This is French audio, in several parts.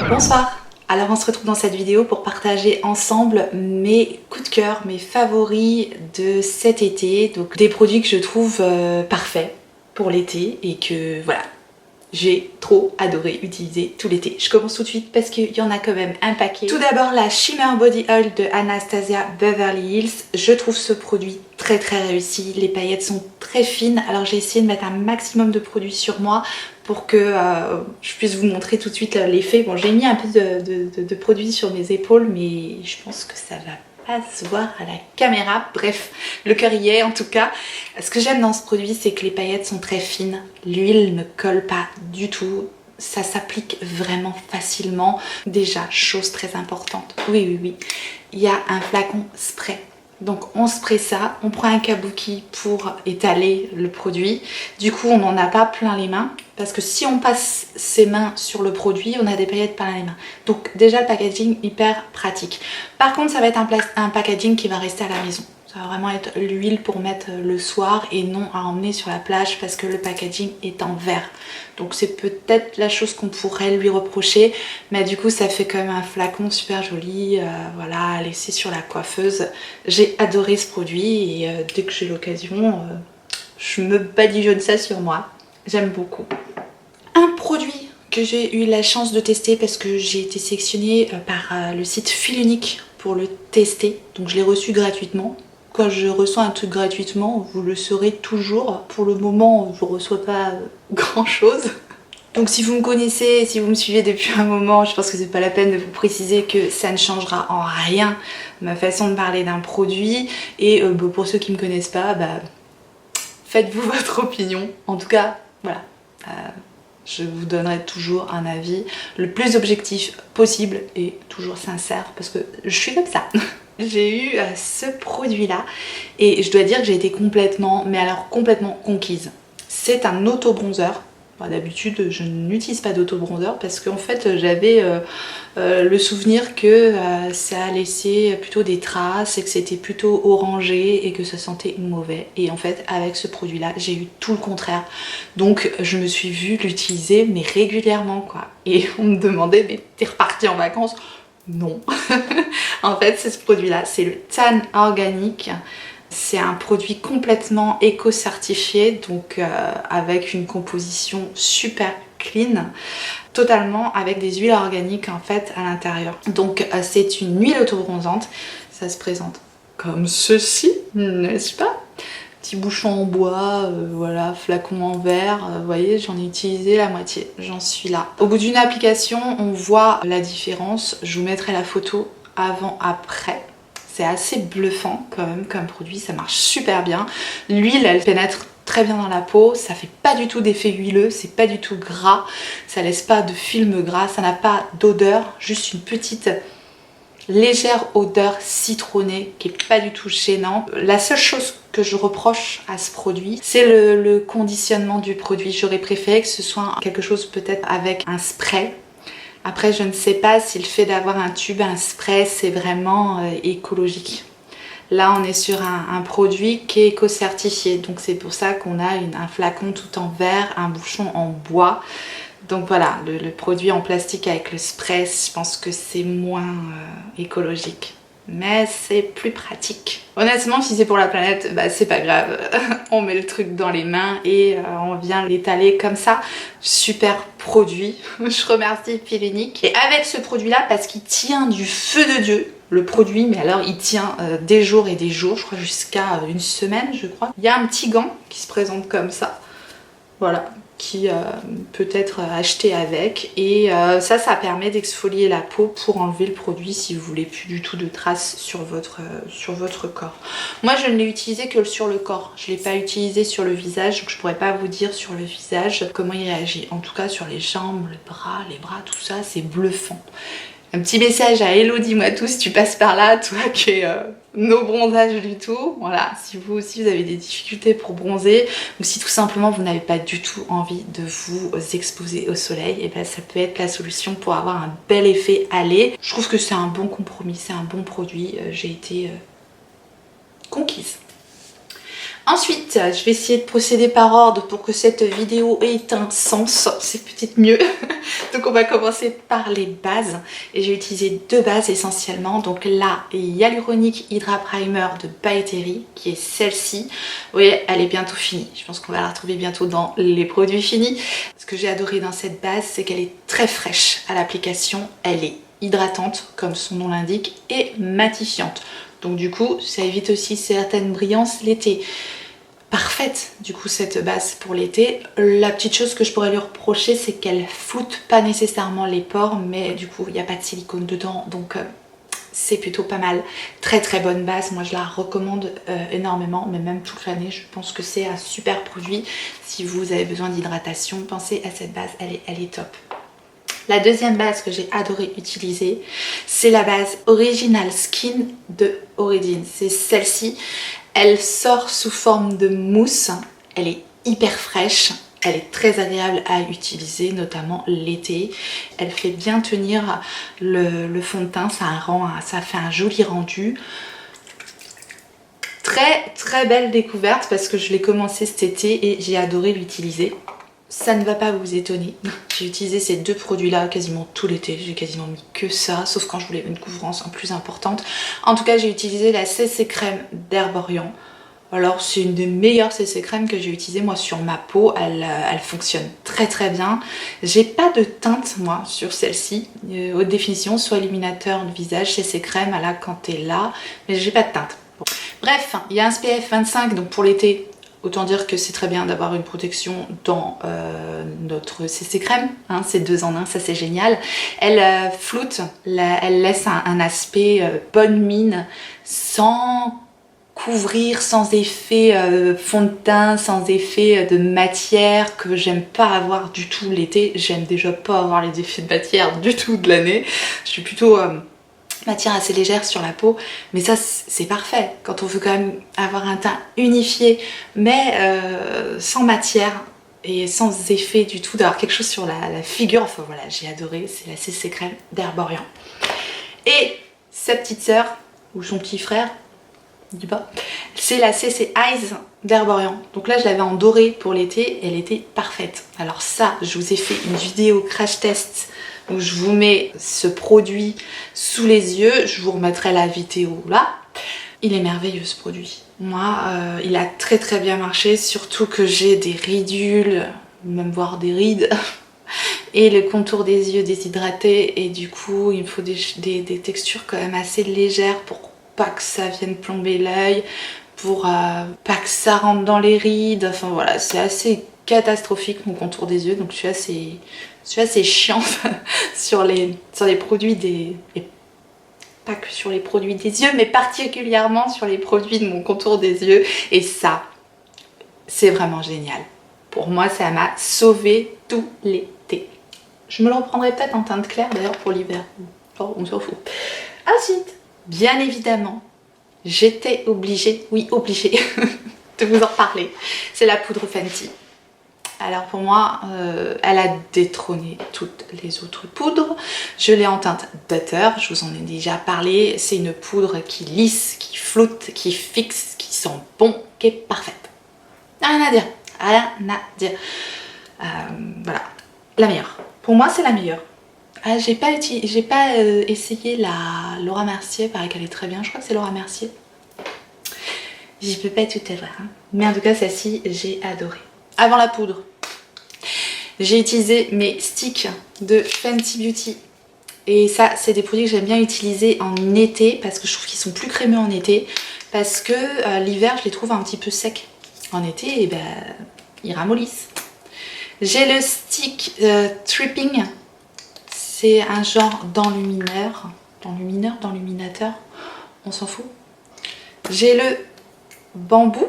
Bonsoir. Alors on se retrouve dans cette vidéo pour partager ensemble mes coups de cœur, mes favoris de cet été. Donc des produits que je trouve parfaits pour l'été et que voilà, j'ai trop adoré utiliser tout l'été. Je commence tout de suite parce qu'il y en a quand même un paquet. Tout d'abord la Shimmer Body Oil de Anastasia Beverly Hills. Je trouve ce produit très réussi. Les paillettes sont très fines. Alors j'ai essayé de mettre un maximum de produits sur moi pour que je puisse vous montrer tout de suite l'effet. Bon, j'ai mis un peu de produits sur mes épaules, mais je pense que ça va pas se voir à la caméra. Bref, le cœur y est en tout cas. Ce que j'aime dans ce produit, c'est que les paillettes sont très fines. L'huile ne colle pas du tout. Ça s'applique vraiment facilement. Déjà, chose très importante. Oui. Il y a un flacon spray. Donc on spray ça, on prend un kabuki pour étaler le produit. Du coup on n'en a pas plein les mains. Parce que si on passe ses mains sur le produit, on a des paillettes plein les mains. Donc déjà le packaging hyper pratique. Par contre ça va être un packaging qui va rester à la maison. Ça va vraiment être l'huile pour mettre le soir et non à emmener sur la plage parce que le packaging est en verre. Donc c'est peut-être la chose qu'on pourrait lui reprocher. Mais du coup ça fait quand même un flacon super joli. Voilà, à laisser sur la coiffeuse. J'ai adoré ce produit et dès que j'ai l'occasion, je me badigeonne ça sur moi. J'aime beaucoup. Un produit que j'ai eu la chance de tester parce que j'ai été sélectionnée par le site Filunique pour le tester. Donc je l'ai reçu gratuitement. Quand je reçois un truc gratuitement, vous le saurez toujours. Pour le moment, je ne reçois pas grand chose. Donc si vous me connaissez, si vous me suivez depuis un moment, je pense que c'est pas la peine de vous préciser que ça ne changera en rien ma façon de parler d'un produit. Et pour ceux qui ne me connaissent pas, faites-vous votre opinion. En tout cas, voilà. Je vous donnerai toujours un avis le plus objectif possible et toujours sincère parce que je suis comme ça. J'ai eu ce produit là et je dois dire que j'ai été complètement, mais alors complètement conquise. C'est un auto-bronzer. D'habitude je n'utilise pas d'auto-bronzer parce qu'en fait j'avais le souvenir que ça laissait plutôt des traces et que c'était plutôt orangé et que ça sentait mauvais. Et en fait avec ce produit là j'ai eu tout le contraire. Donc je me suis vue l'utiliser mais régulièrement quoi. Et on me demandait mais t'es repartie en vacances? Non. En fait c'est ce produit là, c'est le Tan Organic. C'est un produit complètement éco-certifié, donc avec une composition super clean, totalement avec des huiles organiques en fait à l'intérieur. Donc c'est une huile auto-bronzante, ça se présente comme ceci, n'est-ce pas? Petit bouchon en bois, voilà, flacon en verre, vous voyez j'en ai utilisé la moitié, j'en suis là. Au bout d'une application on voit la différence, je vous mettrai la photo avant-après. C'est assez bluffant quand même comme produit, ça marche super bien. L'huile elle pénètre très bien dans la peau, ça fait pas du tout d'effet huileux, c'est pas du tout gras, ça laisse pas de film gras, ça n'a pas d'odeur, juste une petite légère odeur citronnée qui est pas du tout gênante. La seule chose que je reproche à ce produit, c'est le conditionnement du produit. J'aurais préféré que ce soit quelque chose peut-être avec un spray. Après je ne sais pas si le fait d'avoir un tube, un spray, c'est vraiment écologique. Là on est sur un produit qui est éco-certifié, donc c'est pour ça qu'on a un flacon tout en verre, un bouchon en bois. Donc voilà, le produit en plastique avec le spray, je pense que c'est moins écologique. Mais c'est plus pratique. Honnêtement, si c'est pour la planète, c'est pas grave. On met le truc dans les mains et on vient l'étaler comme ça. Super produit. Je remercie Filunique. Et avec ce produit-là, parce qu'il tient du feu de Dieu, le produit, mais alors il tient des jours et des jours, je crois jusqu'à une semaine, je crois. Il y a un petit gant qui se présente comme ça. Voilà, qui peut être acheté avec et ça permet d'exfolier la peau pour enlever le produit si vous voulez plus du tout de traces sur votre corps. Moi je ne l'ai utilisé que sur le corps, je ne l'ai pas utilisé sur le visage, donc je pourrais pas vous dire sur le visage comment il réagit. En tout cas sur les jambes, les bras, tout ça c'est bluffant. Un petit message à Hello, dis-moi tout si tu passes par là, toi qui es no bronzage du tout. Voilà, si vous aussi vous avez des difficultés pour bronzer ou si tout simplement vous n'avez pas du tout envie de vous exposer au soleil, et ça peut être la solution pour avoir un bel effet hâlé. Je trouve que c'est un bon compromis, c'est un bon produit. J'ai été conquise. Ensuite, je vais essayer de procéder par ordre pour que cette vidéo ait un sens, c'est peut-être mieux. Donc on va commencer par les bases et j'ai utilisé deux bases essentiellement. Donc la Hyaluronic Hydra Primer de By Terry qui est celle-ci. Vous voyez, elle est bientôt finie. Je pense qu'on va la retrouver bientôt dans les produits finis. Ce que j'ai adoré dans cette base, c'est qu'elle est très fraîche à l'application. Elle est hydratante comme son nom l'indique et matifiante. Donc du coup, ça évite aussi certaines brillances l'été. Parfaite du coup cette base pour l'été. La petite chose que je pourrais lui reprocher, c'est qu'elle floute pas nécessairement les pores, mais du coup il n'y a pas de silicone dedans, donc c'est plutôt pas mal. Très très bonne base, moi je la recommande énormément, mais même toute l'année. Je pense que c'est un super produit. Si vous avez besoin d'hydratation, pensez à cette base, elle est top. La deuxième base que j'ai adoré utiliser, c'est la base Original Skin de Origins. C'est celle-ci. Elle sort sous forme de mousse. Elle est hyper fraîche. Elle est très agréable à utiliser, notamment l'été. Elle fait bien tenir le fond de teint. Ça fait un joli rendu. Très très belle découverte parce que je l'ai commencé cet été et j'ai adoré l'utiliser. Ça ne va pas vous étonner, j'ai utilisé ces deux produits là quasiment tout l'été, j'ai quasiment mis que ça, sauf quand je voulais une couvrance en plus importante. En tout cas j'ai utilisé la CC crème d'Herborian. Alors c'est une des meilleures CC crèmes que j'ai utilisées moi sur ma peau, elle fonctionne très très bien. J'ai pas de teinte moi sur celle-ci, haute définition, soit illuminateur de visage, CC crème, elle a quand t'es là, mais j'ai pas de teinte. Bon. Bref, il y a un SPF 25 donc pour l'été. Autant dire que c'est très bien d'avoir une protection dans notre CC crème, hein, c'est 2 en 1, ça c'est génial. Elle floute, elle laisse un aspect bonne mine sans couvrir, sans effet fond de teint, sans effet de matière que j'aime pas avoir du tout l'été. J'aime déjà pas avoir les effets de matière du tout de l'année. Je suis plutôt... matière assez légère sur la peau, mais ça c'est parfait quand on veut quand même avoir un teint unifié mais sans matière et sans effet du tout, d'avoir quelque chose sur la figure. Enfin voilà, j'ai adoré, c'est la CC crème d'Herborian. Et sa petite sœur ou son petit frère, je dis pas, c'est la CC Eyes d'Herborian. Donc là je l'avais en doré pour l'été, elle était parfaite. Alors ça, je vous ai fait une vidéo crash test où je vous mets ce produit sous les yeux, je vous remettrai la vidéo là. Il est merveilleux ce produit. Moi, il a très très bien marché, surtout que j'ai des ridules, même voire des rides, et le contour des yeux déshydraté, et du coup il me faut des textures quand même assez légères pour pas que ça vienne plomber l'œil, pour pas que ça rentre dans les rides, enfin voilà, c'est assez catastrophique mon contour des yeux, donc je suis assez chiante sur les produits et pas que sur les produits des yeux, mais particulièrement sur les produits de mon contour des yeux, et ça c'est vraiment génial. Pour moi ça m'a sauvé tout l'été. Je me le reprendrai peut-être en teinte claire d'ailleurs pour l'hiver, oh, on s'en fout. Ensuite, bien évidemment, j'étais obligée, oui obligée de vous en parler, c'est la poudre Fenty. Alors pour moi, elle a détrôné toutes les autres poudres. Je l'ai en teinte Butter, je vous en ai déjà parlé. C'est une poudre qui lisse, qui flotte, qui fixe, qui sent bon, qui est parfaite. Rien à dire, rien à dire. Voilà, la meilleure. Pour moi, c'est la meilleure. Ah, j'ai pas essayé la Laura Mercier, pareil qu'elle est très bien. Je crois que c'est Laura Mercier. Je peux pas tout avoir, hein. Mais en tout cas, celle-ci, j'ai adoré. Avant la poudre, j'ai utilisé mes sticks de Fenty Beauty. Et ça, c'est des produits que j'aime bien utiliser en été parce que je trouve qu'ils sont plus crémeux en été. Parce que l'hiver, je les trouve un petit peu secs. En été, et ben, ils ramollissent. J'ai le stick Tripping. C'est un genre d'enlumineur. D'enluminateur, on s'en fout. J'ai le bambou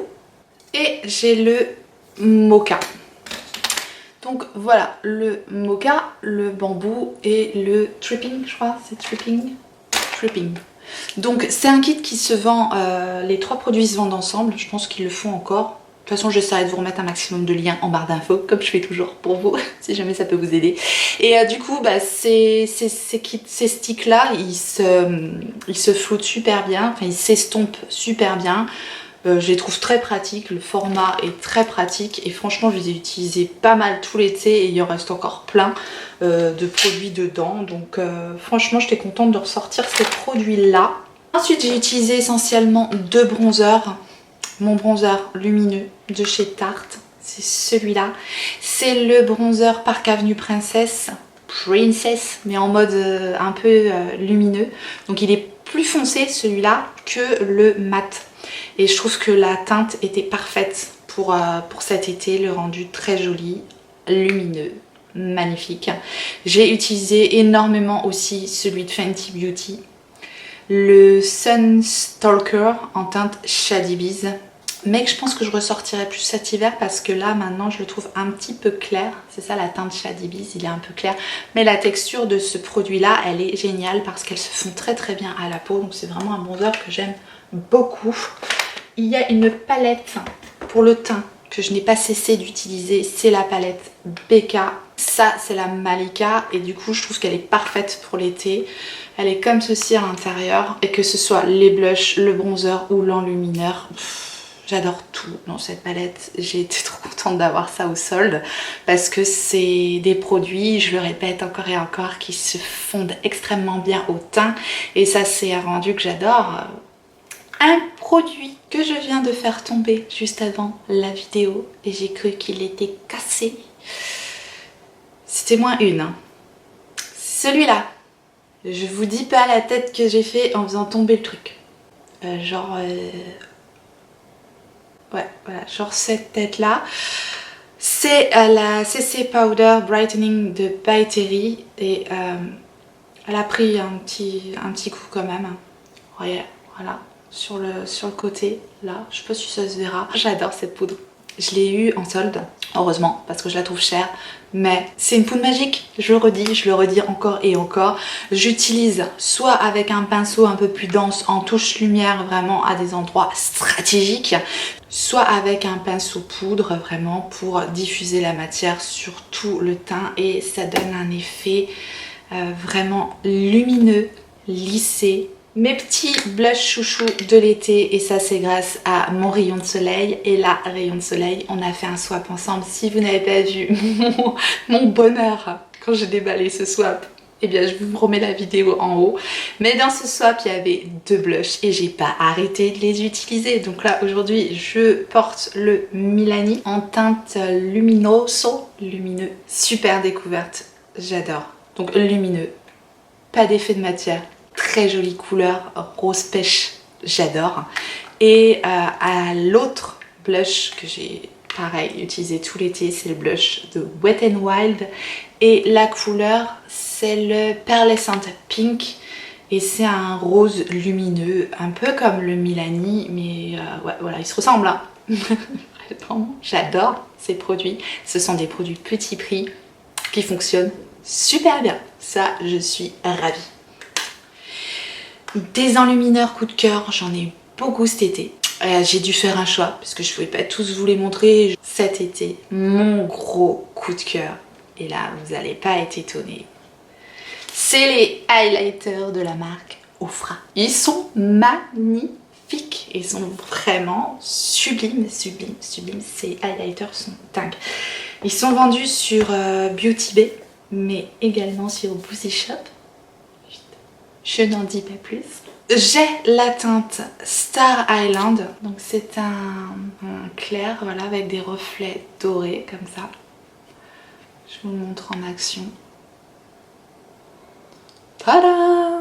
et j'ai le mocha. Donc voilà, le mocha, le bambou et le tripping, je crois, c'est tripping. Donc c'est un kit qui se vend, les 3 produits se vendent ensemble, je pense qu'ils le font encore. De toute façon, j'essaierai de vous remettre un maximum de liens en barre d'infos, comme je fais toujours pour vous, si jamais ça peut vous aider. Et du coup, bah, ces sticks-là, ils se floutent super bien, enfin ils s'estompent super bien. Je les trouve très pratiques, le format est très pratique et franchement je les ai utilisés pas mal tout l'été et il en reste encore plein de produits dedans. Donc franchement j'étais contente de ressortir ces produits là. Ensuite j'ai utilisé essentiellement deux bronzers. Mon bronzer lumineux de chez Tarte, c'est celui-là. C'est le bronzer Park Avenue Princess, mais en mode un peu lumineux. Donc il est plus foncé celui-là que le mat. Et je trouve que la teinte était parfaite pour cet été, le rendu très joli, lumineux, magnifique. J'ai utilisé énormément aussi celui de Fenty Beauty, le Sunstalker en teinte Shady Bees. Mais je pense que je ressortirai plus cet hiver parce que là maintenant je le trouve un petit peu clair. C'est ça la teinte Shady Bees, il est un peu clair. Mais la texture de ce produit là elle est géniale parce qu'elle se fond très très bien à la peau. Donc c'est vraiment un bronzer que j'aime beaucoup. Il y a une palette pour le teint que je n'ai pas cessé d'utiliser, c'est la palette BK. Ça c'est la Malika et du coup je trouve qu'elle est parfaite pour l'été. Elle est comme ceci à l'intérieur et que ce soit les blushs, le bronzer ou l'enlumineur, j'adore tout dans cette palette. J'ai été trop contente d'avoir ça au solde parce que c'est des produits, je le répète encore et encore, qui se fondent extrêmement bien au teint et ça c'est un rendu que j'adore. Un produit que je viens de faire tomber juste avant la vidéo et j'ai cru qu'il était cassé. C'était moins une. Hein. Celui-là. Je vous dis pas la tête que j'ai fait en faisant tomber le truc. Ouais, voilà, genre cette tête-là. C'est la CC Powder Brightening de By Terry et elle a pris un petit coup quand même. Ouais, voilà. Sur le côté là, je sais pas si ça se verra. J'adore cette poudre, je l'ai eu en solde heureusement parce que je la trouve chère, mais c'est une poudre magique, je le redis encore et encore. J'utilise soit avec un pinceau un peu plus dense en touche lumière vraiment à des endroits stratégiques, soit avec un pinceau poudre vraiment pour diffuser la matière sur tout le teint et ça donne un effet vraiment lumineux, lissé. Mes petits blushs chouchous de l'été et ça c'est grâce à mon rayon de soleil et là rayon de soleil on a fait un swap ensemble. Si vous n'avez pas vu mon bonheur quand j'ai déballé ce swap, eh bien je vous remets la vidéo en haut. Mais dans ce swap il y avait deux blushs et j'ai pas arrêté de les utiliser. Donc là aujourd'hui je porte le Milani en teinte luminoso, lumineux, super découverte, j'adore. Donc lumineux, pas d'effet de matière. Très jolie couleur, rose pêche, j'adore. Et à l'autre blush que j'ai pareil utilisé tout l'été, c'est le blush de Wet n Wild. Et la couleur, c'est le Pearlescent Pink. Et c'est un rose lumineux, un peu comme le Milani, mais ouais, voilà, ils se ressemblent. Hein. J'adore ces produits. Ce sont des produits petit prix qui fonctionnent super bien. Ça, je suis ravie. Des enlumineurs coup de cœur, j'en ai beaucoup cet été. J'ai dû faire un choix parce que je ne pouvais pas tous vous les montrer. Cet été, mon gros coup de cœur, et là vous n'allez pas être étonnés, c'est les highlighters de la marque Ofra. Ils sont magnifiques, ils sont vraiment sublimes, ces highlighters sont dingues. Ils sont vendus sur Beauty Bay, mais également sur Boozy Shop. Je n'en dis pas plus. J'ai la teinte Star Island, donc c'est un clair, voilà, avec des reflets dorés comme ça. Je vous le montre en action. Tada!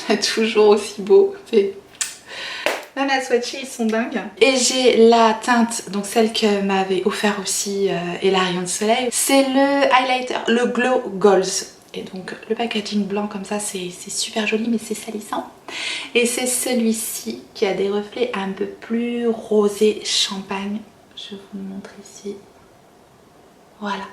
C'est toujours aussi beau. Même à swatcher, ils sont dingues. Et j'ai la teinte, donc celle que m'avait offert aussi Hilarion de Soleil. C'est le highlighter, le Glow Goals. Et donc le packaging blanc comme ça c'est super joli mais c'est salissant. Et c'est celui-ci qui a des reflets un peu plus rosé champagne. Je vous le montre ici. Voilà,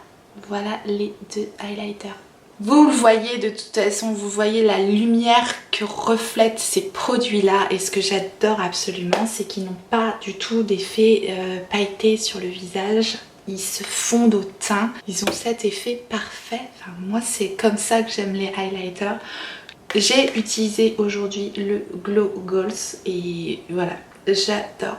voilà les deux highlighters. Vous le voyez de toute façon, vous voyez la lumière que reflètent ces produits-là. Et ce que j'adore absolument, c'est qu'ils n'ont pas du tout d'effet pailleté sur le visage. Ils se fondent au teint, ils ont cet effet parfait. Enfin, moi c'est comme ça que j'aime les highlighters. J'ai utilisé aujourd'hui le Glow Goals et voilà, j'adore.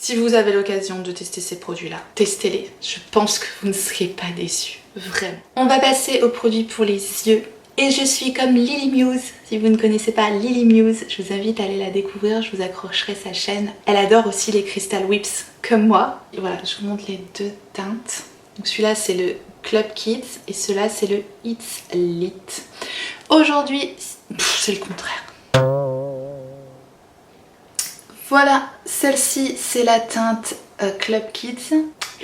Si vous avez l'occasion de tester ces produits-là, testez-les. Je pense que vous ne serez pas déçus, vraiment. On va passer aux produits pour les yeux. Et je suis comme Lily Muse. Si vous ne connaissez pas Lily Muse, je vous invite à aller la découvrir. Je vous accrocherai sa chaîne. Elle adore aussi les Crystal Whips, comme moi. Et voilà, je vous montre les deux teintes. Donc celui-là, c'est le Club Kids et celui-là, c'est le It's Lit. Aujourd'hui, c'est le contraire. Voilà, celle-ci, c'est la teinte Club Kids.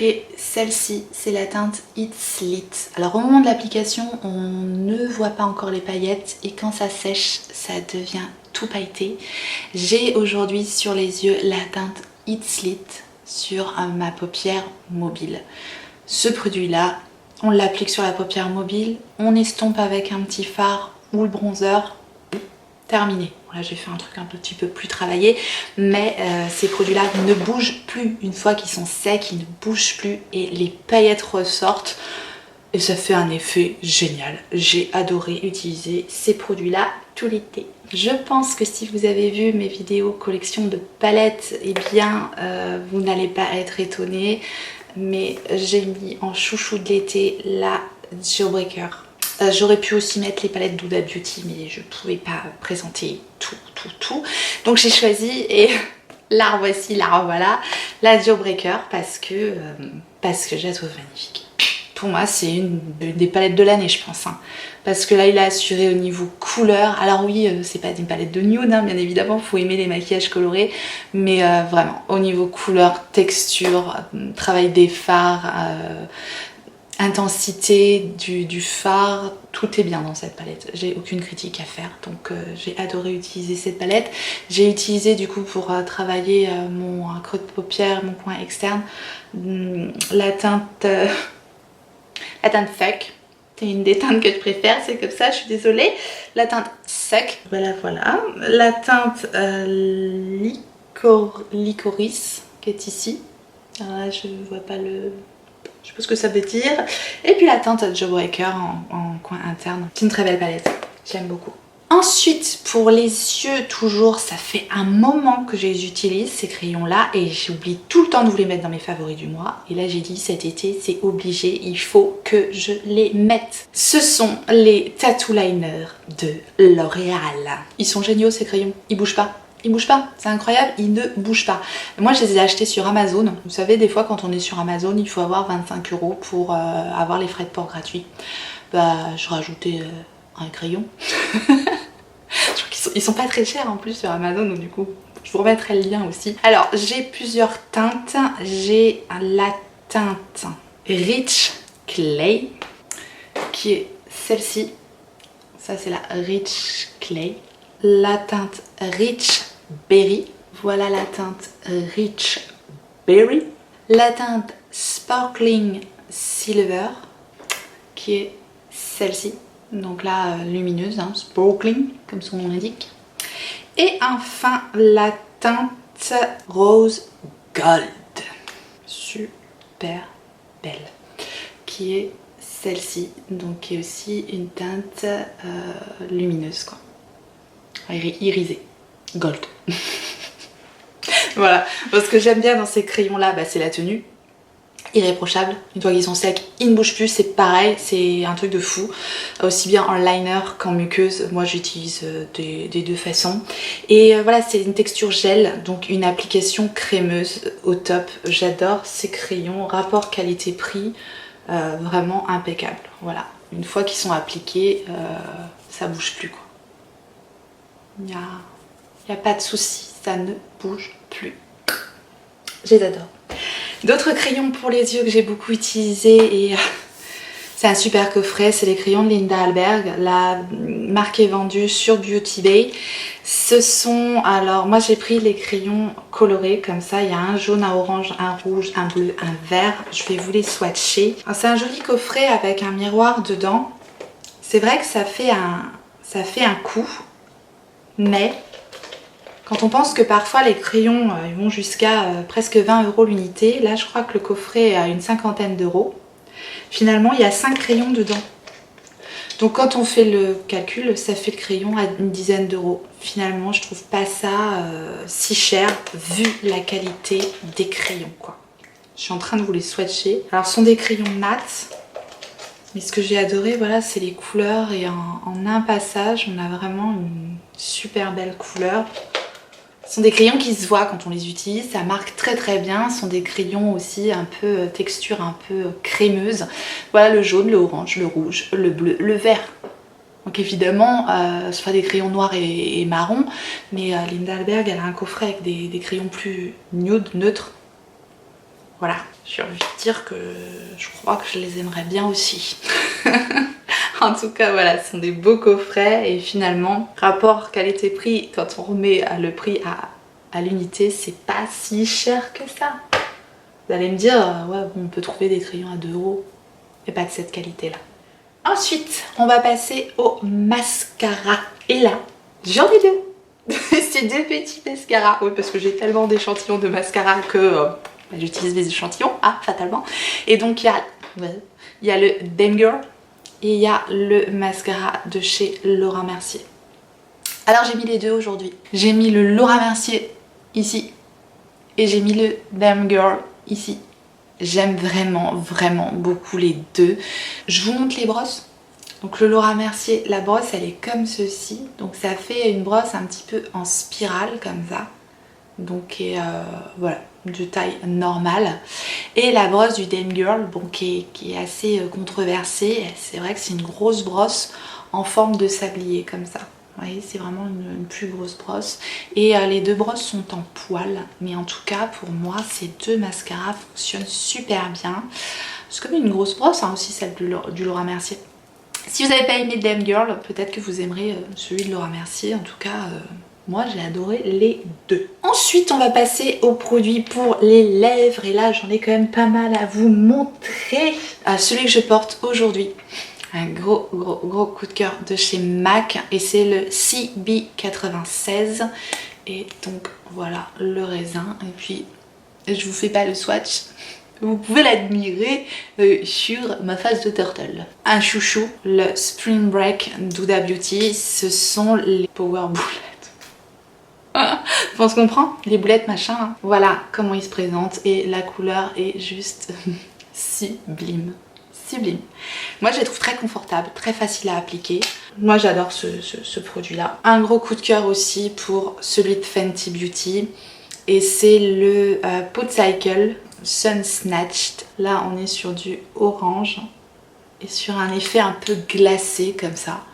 Et celle-ci, c'est la teinte It's Lit. Alors au moment de l'application, on ne voit pas encore les paillettes et quand ça sèche, ça devient tout pailleté. J'ai aujourd'hui sur les yeux la teinte It's Lit sur ma paupière mobile. Ce produit-là, on l'applique sur la paupière mobile, on estompe avec un petit fard ou le bronzer, terminé. Là j'ai fait un truc un petit peu plus travaillé, mais ces produits-là ne bougent plus. Une fois qu'ils sont secs, ils ne bougent plus et les paillettes ressortent. Et ça fait un effet génial. J'ai adoré utiliser ces produits-là tout l'été. Je pense que si vous avez vu mes vidéos collection de palettes, eh bien vous n'allez pas être étonnés. Mais j'ai mis en chouchou de l'été la Jailbreaker. J'aurais pu aussi mettre les palettes d'Huda Beauty, mais je ne pouvais pas présenter tout. Donc j'ai choisi et la voici, la revoilà, la Jailbreaker parce que je la trouve magnifique. Pour moi, c'est une des palettes de l'année, je pense. Hein. Parce que là, il a assuré au niveau couleur. Alors oui, c'est pas une palette de nude, hein, bien évidemment, il faut aimer les maquillages colorés. Mais vraiment, au niveau couleur, texture, travail des fards, intensité du fard, tout est bien dans cette palette. J'ai aucune critique à faire, donc j'ai adoré utiliser cette palette. J'ai utilisé du coup pour travailler mon creux de paupière, mon coin externe, la teinte Fuck. C'est une des teintes que je préfère, c'est comme ça, je suis désolée. La teinte Sec, voilà. La teinte Licorice qui est ici. Alors là, je vois pas le... Je sais pas ce que ça veut dire. Et puis la teinte Jailbreaker en coin interne. C'est une très belle palette. J'aime beaucoup. Ensuite, pour les yeux, toujours, ça fait un moment que je les utilise, ces crayons-là. Et j'oublie tout le temps de vous les mettre dans mes favoris du mois. Et là, j'ai dit, cet été, c'est obligé. Il faut que je les mette. Ce sont les Tattoo Liners de L'Oréal. Ils sont géniaux, ces crayons. Ils bougent pas. Ils bougent pas, c'est incroyable, ils ne bougent pas. Moi je les ai achetés sur Amazon. Vous savez, des fois quand on est sur Amazon, il faut avoir 25 € pour avoir les frais de port gratuits. Bah je rajoutais un crayon. Je crois qu'ils sont pas très chers en plus sur Amazon, donc du coup je vous remettrai le lien aussi. Alors j'ai plusieurs teintes. J'ai la teinte Rich Clay qui est celle-ci. Ça c'est la Rich Clay. La teinte Rich Berry, voilà la teinte Rich Berry. La teinte Sparkling Silver, qui est celle-ci, donc là lumineuse, hein, sparkling, comme son nom l'indique. Et enfin la teinte Rose Gold, super belle, qui est celle-ci, donc qui est aussi une teinte lumineuse quoi. Irisé, gold. Voilà, ce que j'aime bien dans ces crayons là, bah, c'est la tenue, irréprochable. Une fois qu'ils sont secs, ils ne bougent plus, c'est pareil, c'est un truc de fou. Aussi bien en liner qu'en muqueuse, moi j'utilise des deux façons. Et voilà, c'est une texture gel, donc une application crémeuse au top. J'adore ces crayons, rapport qualité-prix, vraiment impeccable. Voilà, une fois qu'ils sont appliqués, ça bouge plus quoi. Il n'y a pas de souci, ça ne bouge plus. Je les adore. D'autres crayons pour les yeux que j'ai beaucoup utilisés et c'est un super coffret, c'est les crayons de Linda Alberg. La marque est vendue sur Beauty Bay. Ce sont, alors moi j'ai pris les crayons colorés comme ça, il y a un jaune, un orange, un rouge, un bleu, un vert. Je vais vous les swatcher. C'est un joli coffret avec un miroir dedans. C'est vrai que ça fait un coup. Mais quand on pense que parfois les crayons ils vont jusqu'à presque 20 € l'unité, là je crois que le coffret est à une cinquantaine d'euros. Finalement il y a 5 crayons dedans. Donc quand on fait le calcul, ça fait le crayon à une dizaine d'euros. Finalement, je trouve pas ça si cher vu la qualité des crayons, quoi. Je suis en train de vous les swatcher. Alors ce sont des crayons mat. Mais ce que j'ai adoré, voilà, c'est les couleurs et en un passage, on a vraiment une super belle couleur. Ce sont des crayons qui se voient quand on les utilise, ça marque très très bien. Ce sont des crayons aussi un peu texture un peu crémeuse. Voilà le jaune, le orange, le rouge, le bleu, le vert. Donc évidemment, ce sera des crayons noirs et marron, mais Lindalberg, elle a un coffret avec des crayons plus nude, neutres. Voilà, j'ai envie de dire que je crois que je les aimerais bien aussi. En tout cas, voilà, ce sont des beaux coffrets et finalement, rapport qualité-prix, quand on remet le prix à l'unité, c'est pas si cher que ça. Vous allez me dire, ouais, bon, on peut trouver des crayons à 2 euros, mais pas de cette qualité-là. Ensuite, on va passer au mascara. Et là, j'en ai deux. C'est deux petits mascaras. Oui, parce que j'ai tellement d'échantillons de mascara que j'utilise les échantillons, fatalement. Et donc, il y a le Damn Girl et il y a le mascara de chez Laura Mercier. Alors, j'ai mis les deux aujourd'hui. J'ai mis le Laura Mercier ici et j'ai mis le Damn Girl ici. J'aime vraiment, vraiment beaucoup les deux. Je vous montre les brosses. Donc le Laura Mercier, la brosse elle est comme ceci. Donc ça fait une brosse un petit peu en spirale comme ça. Donc voilà, de taille normale. Et la brosse du Damn Girl, bon, qui est assez controversée. C'est vrai que c'est une grosse brosse en forme de sablier comme ça. Vous voyez, c'est vraiment une plus grosse brosse. Et les deux brosses sont en poil. Mais en tout cas, pour moi, ces deux mascaras fonctionnent super bien. C'est comme une grosse brosse, hein, aussi celle du Laura Mercier. Si vous n'avez pas aimé Damn Girl, peut-être que vous aimerez celui de Laura Mercier. En tout cas, moi, j'ai adoré les deux. Ensuite, on va passer aux produits pour les lèvres. Et là, j'en ai quand même pas mal à vous montrer. Celui que je porte aujourd'hui. Un gros coup de cœur de chez MAC et c'est le CB96 et donc voilà le raisin et puis je vous fais pas le swatch, vous pouvez l'admirer sur ma face de turtle. Un chouchou, le Spring Break d'Huda Beauty, ce sont les Power Boulettes. On se comprend, les boulettes machin, hein. Voilà comment ils se présentent et la couleur est juste sublime. Sublime. Moi je les trouve très confortables, très faciles à appliquer. Moi j'adore ce produit là. Un gros coup de cœur aussi pour celui de Fenty Beauty et c'est le Pot Cycle Sun Snatched. Là on est sur du orange et sur un effet un peu glacé comme ça.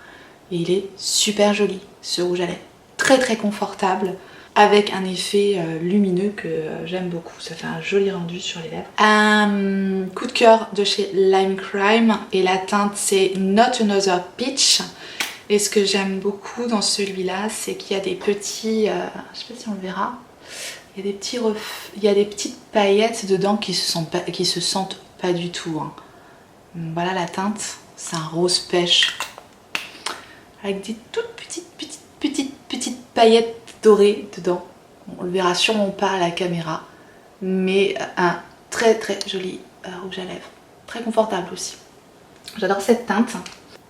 Et il est super joli ce rouge à lèvres. Très très confortable. Avec un effet lumineux que j'aime beaucoup, ça fait un joli rendu sur les lèvres. Un coup de cœur de chez Lime Crime et la teinte c'est Not Another Peach. Et ce que j'aime beaucoup dans celui-là, c'est qu'il y a des petits, je sais pas si on le verra, il y a des petites paillettes dedans qui se sentent pas du tout. Hein. Voilà la teinte, c'est un rose pêche avec des toutes petites paillettes doré dedans. On le verra sûrement pas à la caméra, mais un très joli rouge à lèvres. Très confortable aussi. J'adore cette teinte.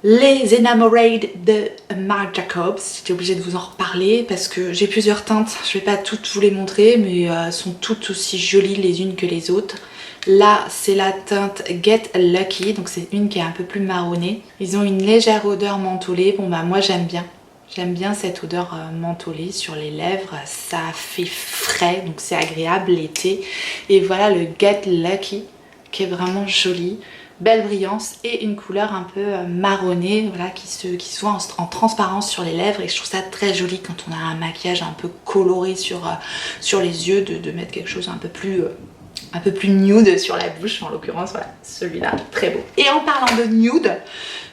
Les Enamorade de Marc Jacobs. J'étais obligée de vous en reparler parce que j'ai plusieurs teintes. Je vais pas toutes vous les montrer, mais elles sont toutes aussi jolies les unes que les autres. Là, c'est la teinte Get Lucky, donc c'est une qui est un peu plus marronnée. Ils ont une légère odeur mentholée. Bon bah moi j'aime bien. J'aime bien cette odeur mentholée sur les lèvres, ça fait frais, donc c'est agréable l'été. Et voilà le Get Lucky qui est vraiment joli, belle brillance et une couleur un peu marronnée, voilà, qui se voit en transparence sur les lèvres. Et je trouve ça très joli quand on a un maquillage un peu coloré sur les yeux, de mettre quelque chose un peu plus nude sur la bouche, en l'occurrence, voilà, celui-là, très beau. Et en parlant de nude,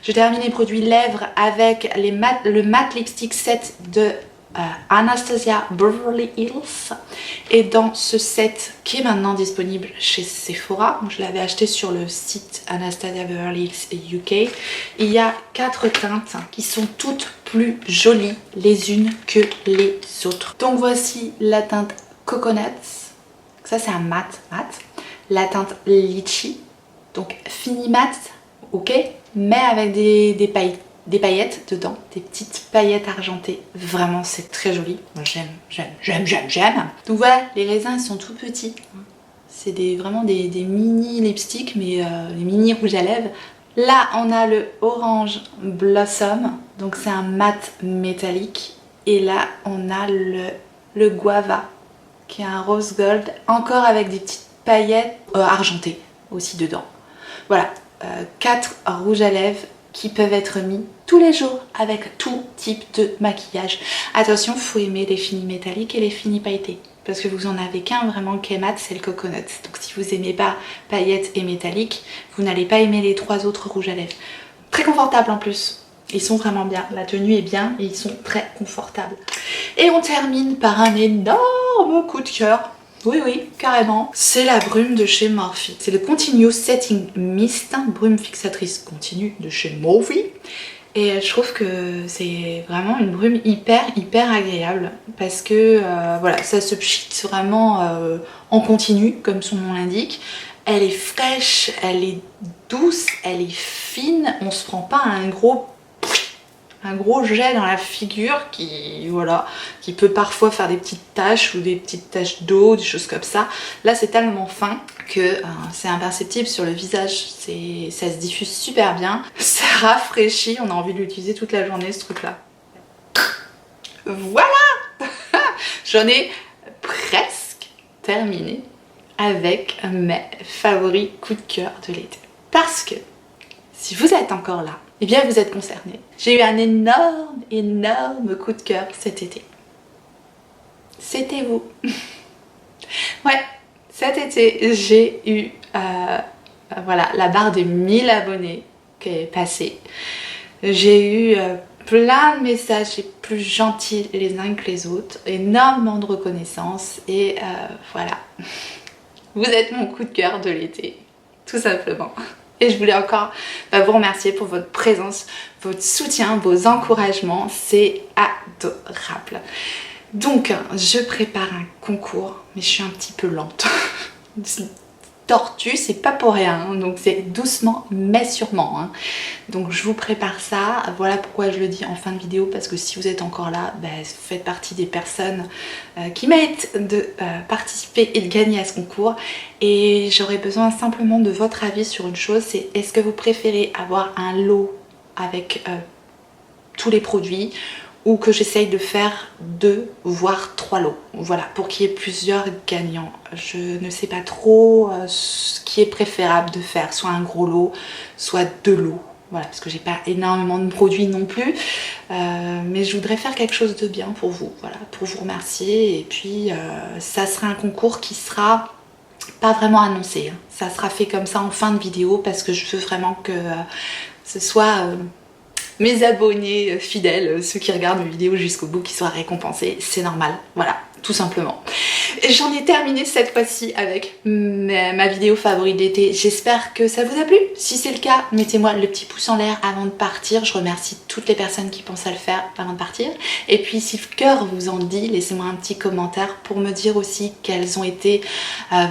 je termine les produits lèvres avec le matte lipstick set de Anastasia Beverly Hills. Et dans ce set qui est maintenant disponible chez Sephora, je l'avais acheté sur le site Anastasia Beverly Hills UK, il y a 4 teintes qui sont toutes plus jolies les unes que les autres. Donc voici la teinte Coconuts. Ça c'est un mat. La teinte Litchi, donc fini mat, ok, mais avec des paillettes des paillettes dedans, des petites paillettes argentées. Vraiment, c'est très joli. Moi, j'aime. Donc voilà, les raisins, ils sont tout petits. C'est vraiment des mini lipsticks, mais les mini rouges à lèvres. Là, on a le Orange Blossom. Donc c'est un mat métallique. Et là, on a le Guava, qui est un rose gold, encore avec des petites paillettes argentées aussi dedans. Voilà, 4 rouges à lèvres qui peuvent être mis tous les jours avec tout type de maquillage. Attention, il faut aimer les finis métalliques et les finis pailletés. Parce que vous en avez qu'un vraiment qui est mat, c'est le coconut. Donc si vous n'aimez pas paillettes et métalliques, vous n'allez pas aimer les 3 autres rouges à lèvres. Très confortable en plus. Ils sont vraiment bien, la tenue est bien et ils sont très confortables. Et on termine par un énorme coup de cœur. Oui, oui, carrément. C'est la brume de chez Morphe. C'est le Continuous Setting Mist, brume fixatrice continue de chez Morphe. Et je trouve que c'est vraiment une brume hyper agréable parce que voilà, ça se pchite vraiment en continu, comme son nom l'indique. Elle est fraîche, elle est douce, elle est fine. On se prend pas un gros jet dans la figure qui, voilà, qui peut parfois faire des petites taches ou des petites taches d'eau, des choses comme ça. Là, c'est tellement fin que c'est imperceptible sur le visage. Ça se diffuse super bien. Ça rafraîchit. On a envie de l'utiliser toute la journée, ce truc-là. Voilà. J'en ai presque terminé avec mes favoris coups de cœur de l'été. Parce que si vous êtes encore là, eh bien vous êtes concernés. J'ai eu un énorme coup de cœur cet été. C'était vous. Ouais, cet été, j'ai eu voilà, la barre des 1000 abonnés qui est passée. J'ai eu plein de messages les plus gentils les uns que les autres, énormément de reconnaissance et voilà. Vous êtes mon coup de cœur de l'été, tout simplement. Et je voulais encore vous remercier pour votre présence, votre soutien, vos encouragements. C'est adorable. Donc, je prépare un concours, mais je suis un petit peu lente. Tortue, c'est pas pour rien, hein. Donc c'est doucement mais sûrement, hein. Donc je vous prépare ça. Voilà pourquoi je le dis en fin de vidéo, parce que si vous êtes encore là, vous faites partie des personnes qui méritent de participer et de gagner à ce concours. Et j'aurais besoin simplement de votre avis sur une chose, c'est est-ce que vous préférez avoir un lot avec tous les produits, ou que j'essaye de faire 2 voire 3 lots, voilà, pour qu'il y ait plusieurs gagnants. Je ne sais pas trop ce qui est préférable de faire, soit un gros lot, soit 2 lots, voilà, parce que j'ai pas énormément de produits non plus, mais je voudrais faire quelque chose de bien pour vous, voilà, pour vous remercier. Et puis ça sera un concours qui sera pas vraiment annoncé, hein. Ça sera fait comme ça en fin de vidéo, parce que je veux vraiment que ce soit mes abonnés fidèles, ceux qui regardent mes vidéos jusqu'au bout, qui soient récompensés. C'est normal, voilà, tout simplement. J'en ai terminé cette fois-ci avec ma vidéo favorite d'été. J'espère que ça vous a plu. Si c'est le cas, mettez-moi le petit pouce en l'air avant de partir. Je remercie toutes les personnes qui pensent à le faire avant de partir. Et puis si le cœur vous en dit, laissez-moi un petit commentaire pour me dire aussi quels ont été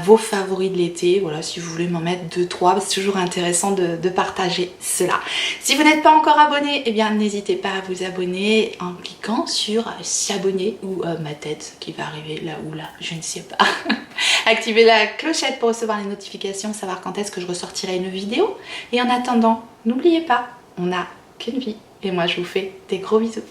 vos favoris de l'été. Voilà, si vous voulez m'en mettre 2-3, c'est toujours intéressant de partager cela. Si vous n'êtes pas encore abonné, eh bien n'hésitez pas à vous abonner en cliquant sur s'abonner ou ma tête qui va arriver là ou là, je ne sais pas. Activez la clochette pour recevoir les notifications, savoir quand est-ce que je ressortirai une vidéo. Et en attendant, n'oubliez pas, on n'a qu'une vie. Et moi je vous fais des gros bisous.